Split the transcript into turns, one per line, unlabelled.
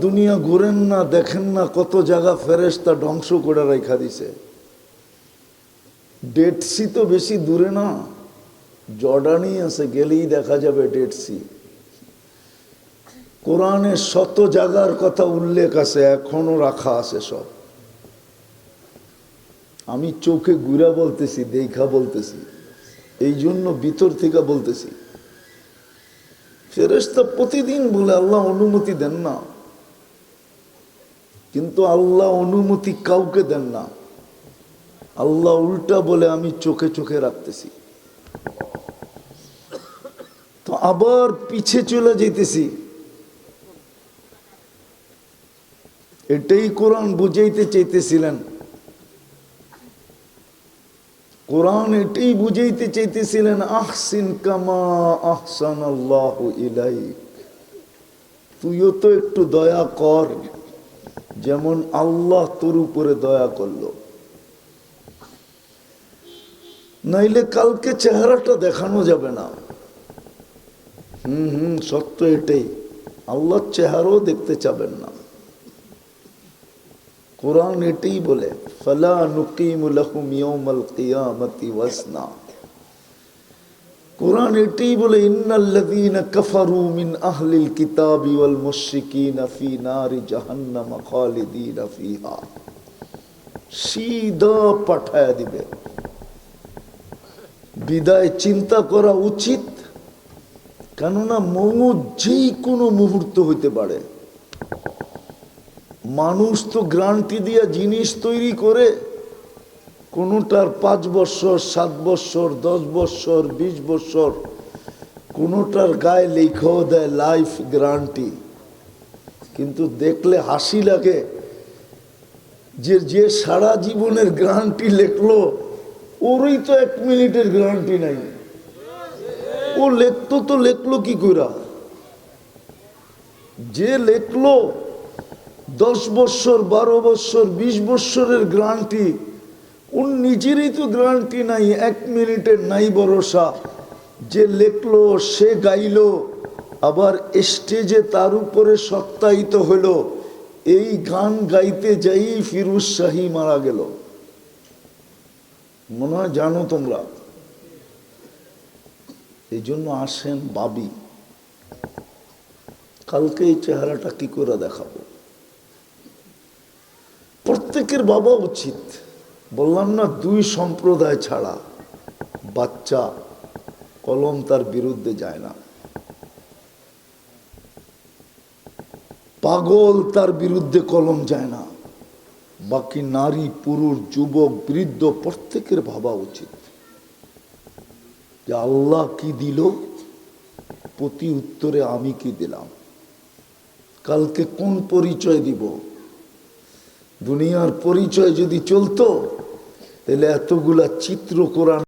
দুনিয়া ঘুরেন না, দেখেন না কত জায়গা ফেরেশতা ধ্বংস করে রাখা দিছে। ডেড সি তো বেশি দূরে না, জর্ডানই আছে, গেলেই দেখা যাবে ডেড সি। কোরআনে শত জায়গার কথা উল্লেখ আছে, এখনো রাখা আছে সব। আমি চোখে ঘুরা বলতেছি, দেখা বলতেছি, এই জন্য ভিতর থেকে বলতেছি। ফেরেশতা প্রতিদিন বলে আল্লাহ অনুমতি দেন না, কিন্তু আল্লাহ অনুমতি কাউকে দেন না। আল্লাহ উল্টা বলে আমি চোখে চোখে রাখতেছি। তো আবার পিছে চলে যেতেছি। এটাই কোরআন বুঝাইতে চাইতেছিলেন। কোরআন এটাই বুঝাইতে চাইতেছিলেন, আহসিন কামা আহসানাল্লাহু ইলাইক, তুইও তো একটু দয়া কর যেমন আল্লাহ তোর উপরে দয়া করলো। নাইলে কালকে চেহারাটা দেখানো যাবে না। সত্য এটাই, আল্লাহর চেহারাও দেখতে চাবেন না। কোরআন এটাই বলে, ফালা নুকিমু লাহুম ইয়াউমাল কিয়ামাতি ওয়াজনা। কোরআন এটাই বলে, ইন্নাল্লাযীনা কাফারু মিন আহলিল কিতাবি ওয়াল মুশরিকিনা ফি নারি জাহান্নাম খালিদিনা ফিহা। সিধা পাঠায়া দিবে। বিদায় চিন্তা করা উচিত, কেননা মৌত যেই কোনো মুহূর্ত হইতে পারে। মানুষ তো গ্যারান্টি দিয়া জিনিস তৈরি করে, কোনোটার 5 বছর, 7 বছর, 10 বছর, 20 বছর, কোনোটার গায়ে লেখাও দেয় লাইফ গ্যারান্টি। কিন্তু দেখলে হাসি লাগে যে যে সারা জীবনের গ্যারান্টি লেখলো, ওরই তো 1 মিনিটের গ্যারান্টি নাই। ও লেখতো তো লেখলো কি করে? যে লেখলো 10 বছর, 12 বছর, 20 বছরের গ্যারান্টি, ওর নিজেরই তো গ্যারান্টি নাই, 1 মিনিটের নাই ভরসা। যে লেখলো, সে গাইলো, আবার স্টেজে তার উপরে সত্যায়িত হলো। এই গান গাইতে যাই ফিরোজ শাহী মারা গেল। মনে হয় জানো তোমরা। এই জন্য আসেন ভাবি, কালকে এই চেহারাটা কি করে দেখাবো। প্রত্যেকের বাবা উচিত, বললাম না 2 সম্প্রদায় ছাড়া বাচ্চা কলম তার বিরুদ্ধে যায় না, পাগল তার বিরুদ্ধে কলম যায় না। বাকি নারী, পুরুষ, যুবক, বৃদ্ধ প্রত্যেকের ভাবা উচিত যে আল্লাহ কি দিল, প্রতি উত্তরে আমি কি দিলাম, কালকে কোন পরিচয় দিব। দুনিয়ার পরিচয় যদি চলতো তাহলে এতগুলা চিত্র কোরআন